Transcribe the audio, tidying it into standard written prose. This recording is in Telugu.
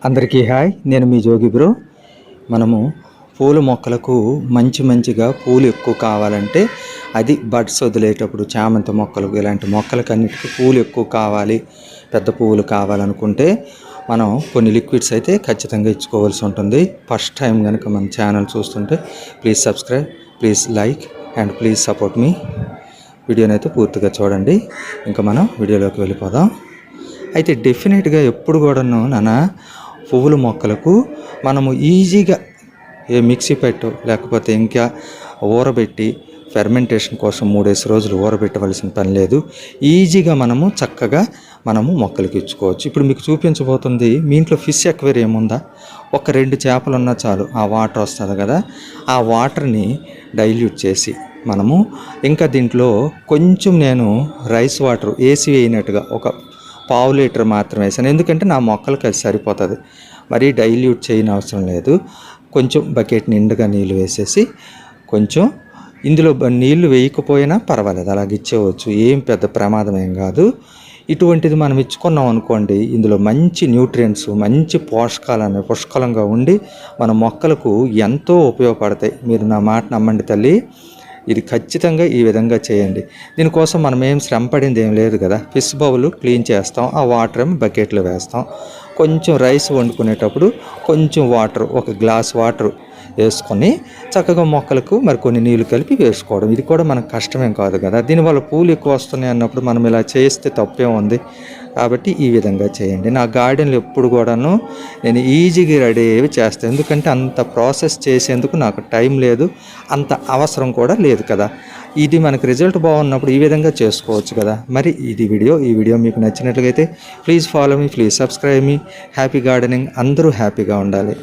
అందరికీ హాయ్, నేను మీ జోగి బ్రో. మనము పూల మొక్కలకు మంచిగా పూలు ఎక్కువ కావాలంటే అది బడ్స్ వదిలేటప్పుడు చామంతి మొక్కలకు ఇలాంటి మొక్కలకన్నిటికీ పూలు ఎక్కువ కావాలి, పెద్ద పువ్వులు కావాలనుకుంటే మనం కొన్ని లిక్విడ్స్ అయితే ఖచ్చితంగా ఇచ్చుకోవాల్సి ఉంటుంది. ఫస్ట్ టైం కనుక మన ఛానల్ చూస్తుంటే please subscribe, please like and please support మీ. వీడియోని అయితే పూర్తిగా చూడండి. ఇంకా మనం వీడియోలోకి వెళ్ళిపోదాం. అయితే డెఫినెట్గా ఎప్పుడు కూడాను పువ్వుల మొక్కలకు మనము ఈజీగా మిక్సీ పెట్టు లేకపోతే ఇంకా ఊరబెట్టి ఫెర్మెంటేషన్ కోసం 3 రోజులు ఊరబెట్టవలసిన పని లేదు. ఈజీగా చక్కగా మొక్కలకి ఇచ్చుకోవచ్చు. ఇప్పుడు మీకు చూపించబోతుంది, మీ ఇంట్లో ఫిష్ ఎక్వేరియం ఉందా? ఒక 2 చేపలు ఉన్నా చాలు, ఆ వాటర్ వస్తుంది కదా, ఆ వాటర్ని డైల్యూట్ చేసి ఇంకా దీంట్లో కొంచెం నేను రైస్ వాటర్ వేసి వేయినట్టుగా ఒక 1/2 లీటర్ మాత్రం వేసాను. ఎందుకంటే నా మొక్కలకి అది సరిపోతుంది, మరీ డైల్యూట్ చేయని అవసరం లేదు. కొంచెం బకెట్ నిండుగా నీళ్ళు వేసేసి, కొంచెం ఇందులో నీళ్లు వేయకపోయినా పర్వాలేదు, అలాగే ఇచ్చేవచ్చు, ఏం పెద్ద ప్రమాదం ఏం కాదు. ఇటువంటిది మనం ఇచ్చుకున్నాం అనుకోండి, ఇందులో మంచి న్యూట్రియంట్స్, మంచి పోషకాలు పుష్కలంగా ఉండి మన మొక్కలకు ఎంతో ఉపయోగపడతాయి. మీరు నా మాట నమ్మండి తల్లి, ఇది ఖచ్చితంగా ఈ విధంగా చేయండి. దీనికోసం మనం ఏం శ్రమ పడింది ఏం లేదు కదా. ఫిష్ బౌల్ క్లీన్ చేస్తాం, ఆ వాటర్ ఏమో బకెట్లో వేస్తాం. కొంచెం రైస్ వండుకునేటప్పుడు కొంచెం వాటర్, ఒక గ్లాస్ వాటర్ వేసుకొని చక్కగా మొక్కలకు మరి కొన్ని నీళ్ళు కలిపి వేసుకోవడం. ఇది కూడా మనకు కష్టమేం కాదు కదా. దీనివల్ల పూలు ఎక్కువ వస్తున్నాయి అన్నప్పుడు మనం ఇలా చేస్తే తప్పే ఉంది. కాబట్టి ఈ విధంగా చేయండి. నా గార్డెన్లో ఎప్పుడు కూడాను నేను ఈజీగా రెడీ అయ్యేవి చేస్తాను. ఎందుకంటే అంత ప్రాసెస్ చేసేందుకు నాకు టైం లేదు, అంత అవసరం కూడా లేదు కదా. ఇది మనకు రిజల్ట్ బాగున్నప్పుడు ఈ విధంగా చేసుకోవచ్చు కదా. మరి ఈ వీడియో మీకు నచ్చినట్లయితే please follow me, please subscribe me. Happy gardening. అందరూ హ్యాపీగా ఉండాలి.